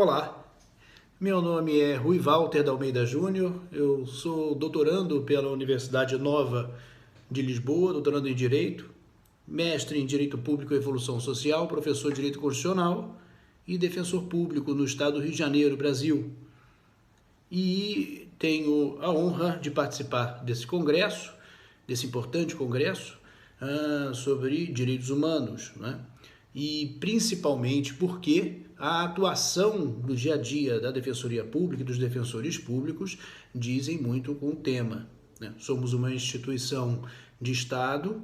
Olá, meu nome é Rui Walter da Almeida Júnior, eu sou doutorando pela Universidade Nova de Lisboa, doutorando em Direito, mestre em Direito Público e Evolução Social, professor de Direito Constitucional e defensor público no Estado do Rio de Janeiro, Brasil. E tenho a honra de participar desse congresso, desse importante congresso, sobre direitos humanos, né? E principalmente porque a atuação do dia a dia da Defensoria Pública e dos defensores públicos dizem muito com o tema, né? Somos uma instituição de Estado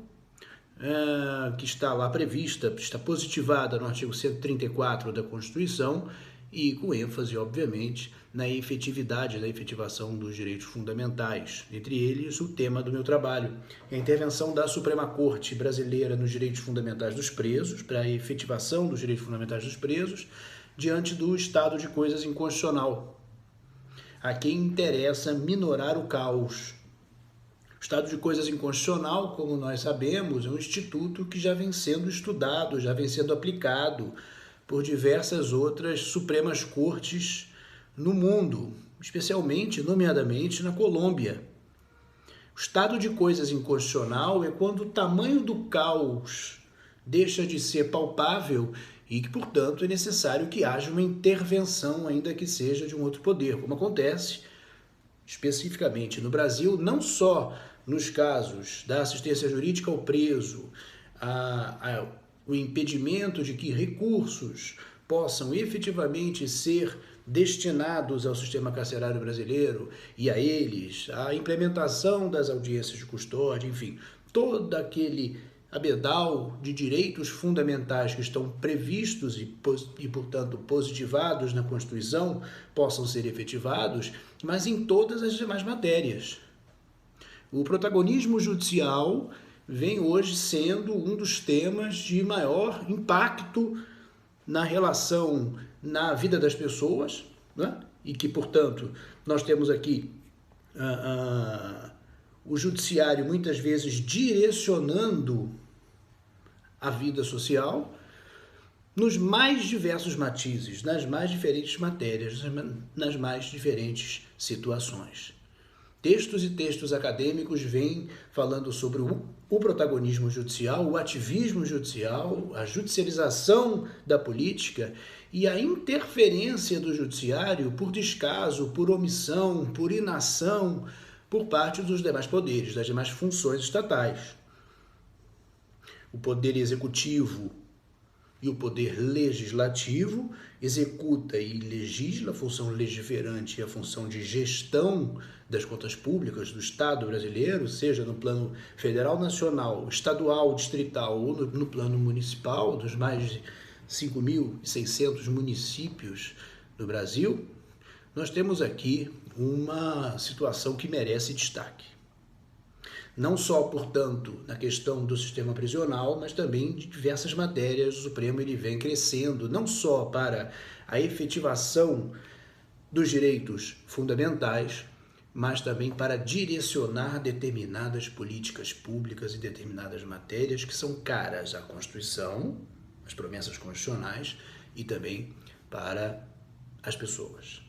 que está lá prevista, está positivada no artigo 134 da Constituição e com ênfase, obviamente, na efetividade, na efetivação dos direitos fundamentais. Entre eles, o tema do meu trabalho, a intervenção da Suprema Corte Brasileira nos direitos fundamentais dos presos, para a efetivação dos direitos fundamentais dos presos, diante do estado de coisas inconstitucional. A quem interessa minorar o caos. O estado de coisas inconstitucional, como nós sabemos, é um instituto que já vem sendo estudado, já vem sendo aplicado por diversas outras Supremas Cortes no mundo, especialmente, nomeadamente, na Colômbia. O estado de coisas inconstitucional é quando o tamanho do caos deixa de ser palpável e que, portanto, é necessário que haja uma intervenção, ainda que seja de um outro poder, como acontece especificamente no Brasil, não só nos casos da assistência jurídica ao preso, o impedimento de que recursos possam efetivamente ser destinados ao sistema carcerário brasileiro e a eles, a implementação das audiências de custódia, enfim, todo aquele abedal de direitos fundamentais que estão previstos e, portanto, positivados na Constituição possam ser efetivados, mas em todas as demais matérias. O protagonismo judicial vem hoje sendo um dos temas de maior impacto na relação, na vida das pessoas, né? E que, portanto, nós temos aqui o judiciário muitas vezes direcionando a vida social nos mais diversos matizes, nas mais diferentes matérias, nas mais diferentes situações. Textos e textos acadêmicos vêm falando sobre o protagonismo judicial, o ativismo judicial, a judicialização da política e a interferência do judiciário por descaso, por omissão, por inação, por parte dos demais poderes, das demais funções estatais. O poder executivo e o poder legislativo executa e legisla a função legiferante e a função de gestão das contas públicas do Estado brasileiro, seja no plano federal, nacional, estadual, distrital ou no plano municipal, dos mais de 5.600 municípios do Brasil. Nós temos aqui uma situação que merece destaque. Não só, portanto, na questão do sistema prisional, mas também de diversas matérias. O Supremo ele vem crescendo, não só para a efetivação dos direitos fundamentais, mas também para direcionar determinadas políticas públicas e determinadas matérias que são caras à Constituição, às promessas constitucionais e também para as pessoas.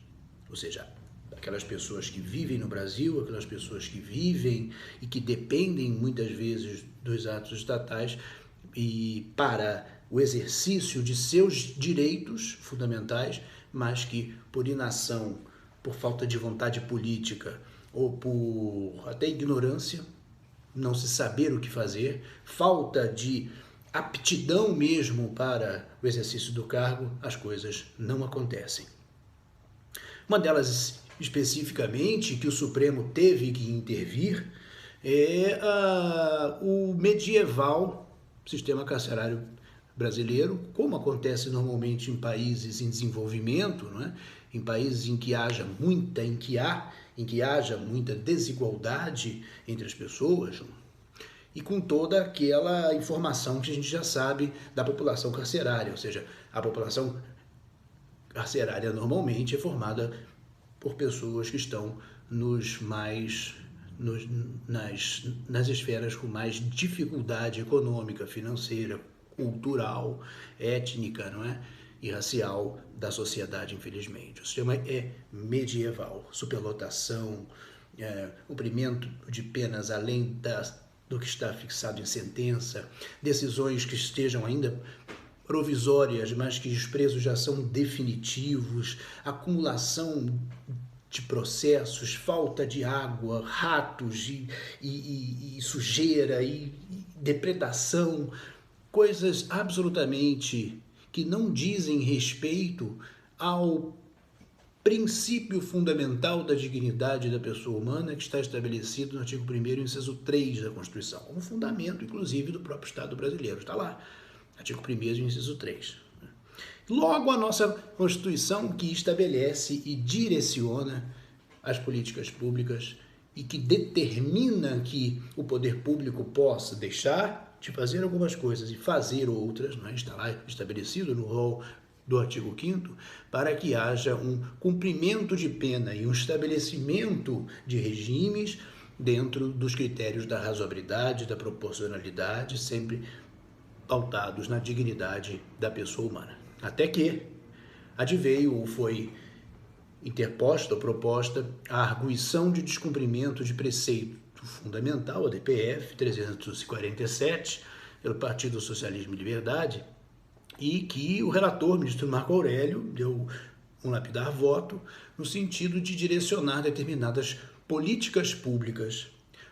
Ou seja, aquelas pessoas que vivem no Brasil, aquelas pessoas que vivem e que dependem muitas vezes dos atos estatais e para o exercício de seus direitos fundamentais, mas que por inação, por falta de vontade política ou por até ignorância, não se saber o que fazer, falta de aptidão mesmo para o exercício do cargo, as coisas não acontecem. Uma delas especificamente, que o Supremo teve que intervir, é o medieval sistema carcerário brasileiro, como acontece normalmente em países em desenvolvimento, não é? Em países em que haja muita desigualdade entre as pessoas, e com toda aquela informação que a gente já sabe da população carcerária, ou seja, a população carcerária normalmente é formada por pessoas que estão nas esferas com mais dificuldade econômica, financeira, cultural, étnica, não é? e racial da sociedade, infelizmente. O sistema é medieval, superlotação, cumprimento de penas além do que está fixado em sentença, decisões que estejam ainda provisórias, mas que os presos já são definitivos, acumulação de processos, falta de água, ratos e sujeira e depredação, coisas absolutamente que não dizem respeito ao princípio fundamental da dignidade da pessoa humana que está estabelecido no artigo 1º, inciso 3 da Constituição, como fundamento, inclusive, do próprio Estado brasileiro. Está lá, artigo 1º, inciso 3. Logo, a nossa Constituição que estabelece e direciona as políticas públicas e que determina que o poder público possa deixar de fazer algumas coisas e fazer outras, não é? Está lá estabelecido no rol do artigo 5º, para que haja um cumprimento de pena e um estabelecimento de regimes dentro dos critérios da razoabilidade, da proporcionalidade, sempre pautados na dignidade da pessoa humana. Até que adveio ou foi interposta ou proposta a arguição de descumprimento de preceito fundamental, a DPF 347, pelo Partido Socialismo e Liberdade, e que o relator, ministro Marco Aurélio, deu um lapidar voto no sentido de direcionar determinadas políticas públicas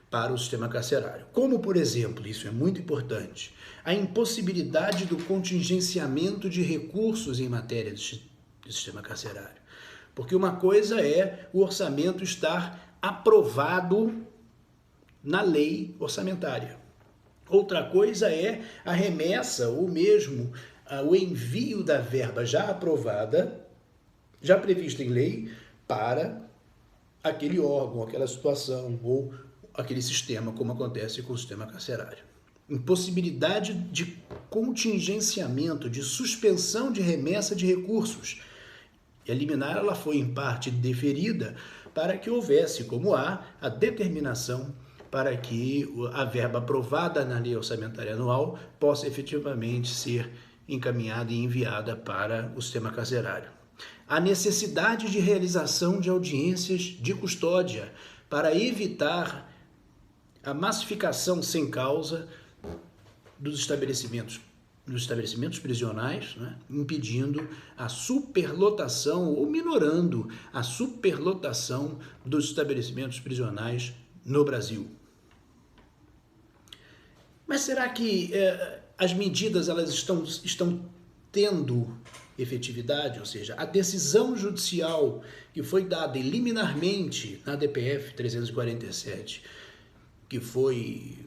para o sistema carcerário. Como, por exemplo, isso é muito importante, a impossibilidade do contingenciamento de recursos em matéria de sistema carcerário. Porque uma coisa é o orçamento estar aprovado na lei orçamentária. Outra coisa é a remessa ou mesmo o envio da verba já aprovada, já prevista em lei, para aquele órgão, aquela situação ou aquele sistema, como acontece com o sistema carcerário. Impossibilidade de contingenciamento, de suspensão de remessa de recursos. E a liminar ela foi em parte deferida para que houvesse, como há, a determinação para que a verba aprovada na lei orçamentária anual possa efetivamente ser encaminhada e enviada para o sistema carcerário. A necessidade de realização de audiências de custódia para evitar a massificação sem causa dos estabelecimentos prisionais, né, impedindo a superlotação ou minorando a superlotação dos estabelecimentos prisionais no Brasil. Mas será que as medidas elas estão tendo efetividade? Ou seja, a decisão judicial que foi dada liminarmente na DPF 347, que foi,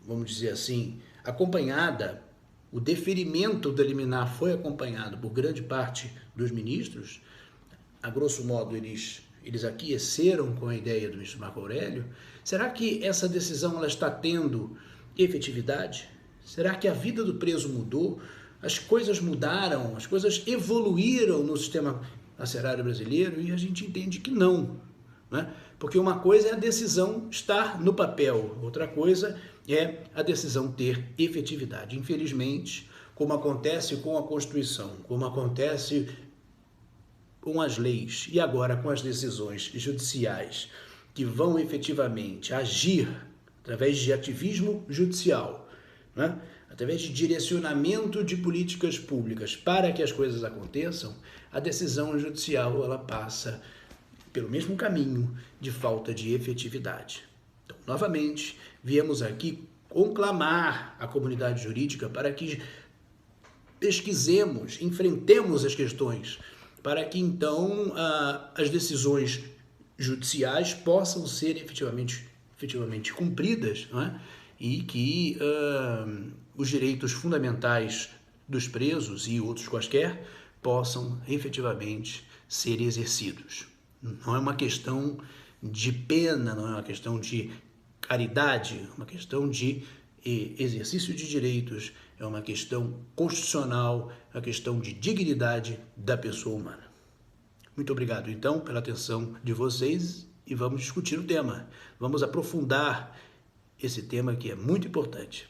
vamos dizer assim, acompanhada, o deferimento da liminar foi acompanhado por grande parte dos ministros, a grosso modo eles aqueceram com a ideia do ministro Marco Aurélio. Será que essa decisão ela está tendo efetividade? Será que a vida do preso mudou? As coisas mudaram, as coisas evoluíram no sistema carcerário brasileiro? E a gente entende que não, né? Porque uma coisa é a decisão estar no papel, outra coisa é a decisão ter efetividade. Infelizmente, como acontece com a Constituição, como acontece com as leis e agora com as decisões judiciais que vão efetivamente agir através de ativismo judicial, né? Através de direcionamento de políticas públicas para que as coisas aconteçam, a decisão judicial ela passa pelo mesmo caminho de falta de efetividade. Então, novamente, viemos aqui conclamar a comunidade jurídica para que pesquisemos, enfrentemos as questões, para que então as decisões judiciais possam ser efetivamente cumpridas, não é? E que os direitos fundamentais dos presos e outros quaisquer possam efetivamente ser exercidos. Não é uma questão de pena, não é uma questão de caridade, é uma questão de exercício de direitos, é uma questão constitucional, é uma questão de dignidade da pessoa humana. Muito obrigado, então, pela atenção de vocês e vamos discutir o tema. Vamos aprofundar esse tema que é muito importante.